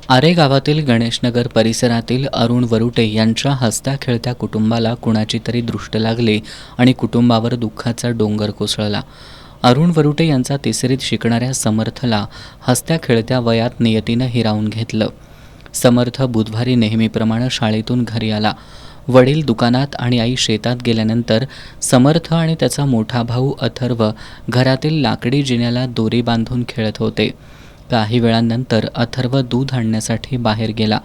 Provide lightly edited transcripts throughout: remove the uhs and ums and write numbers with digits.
आरे गावातील गणेशनगर परिसरातील अरुण वरुटे यांच्या हसत्या खेळत्या कुटुंबाला कुणाची तरी दृष्ट लागली आणि कुटुंबावर दुःखाचा डोंगर कोसळला. अरुण वरुटे यांचा तिसरीत शिकणाऱ्या समर्थला हसत्या खेळत्या वयात नियतीनं हिरावून घेतलं. समर्थ बुधवारी नेहमीप्रमाणे शाळेतून घरी आला. वडील दुकानात आणि आई शेतात गेल्यानंतर समर्थ आणि त्याचा मोठा भाऊ अथर्व घरातील लाकडी जिन्याला दोरी बांधून खेळत होते. काही वेळानंतर अथर्व दूध आणण्यासाठी बाहेर गेला.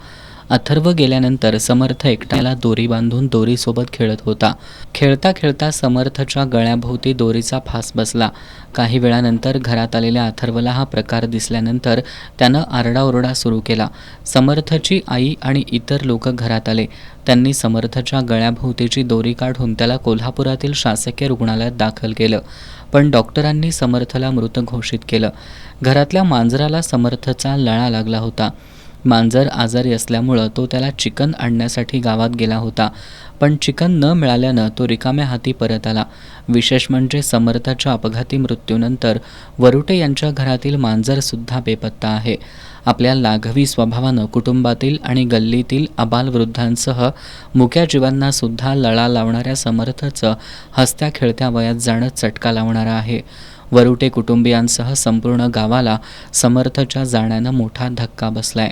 अथर्व गेल्यानंतर समर्थ एकट्याला दोरी बांधून दोरीसोबत खेळत होता. खेळता खेळता समर्थच्या गळ्याभोवती दोरीचा फास बसला. काही वेळानंतर घरात आलेल्या अथर्वला हा प्रकार दिसल्यानंतर त्यानं आरडाओरडा सुरू केला. समर्थची आई आणि इतर लोक घरात आले. त्यांनी समर्थच्या गळ्याभोवतीची दोरी काढून त्याला कोल्हापुरातील शासकीय रुग्णालयात दाखल केलं, पण डॉक्टरांनी समर्थला मृत घोषित केलं. घरातल्या मांजराला समर्थचा लळा लागला होता. मांजर आजारी असल्यामुळं तो त्याला चिकन आणण्यासाठी गावात गेला होता, पण चिकन न मिळाल्यानं तो रिकाम्या हाती परत आला. विशेष म्हणजे समर्थाच्या अपघाती मृत्यूनंतर वरुटे यांच्या घरातील मांजरसुद्धा बेपत्ता आहे. आपल्या लाघवी स्वभावानं कुटुंबातील आणि गल्लीतील आबालवृद्धांसह मुक्या जीवांना सुद्धा लळा लावणाऱ्या समर्थचं हसत्या खेळत्या वयात जाणं चटका लावणारं आहे. वरुटे कुटुंबियांसह संपूर्ण गावाला समर्थच्या जाण्यानं मोठा धक्का बसलाय.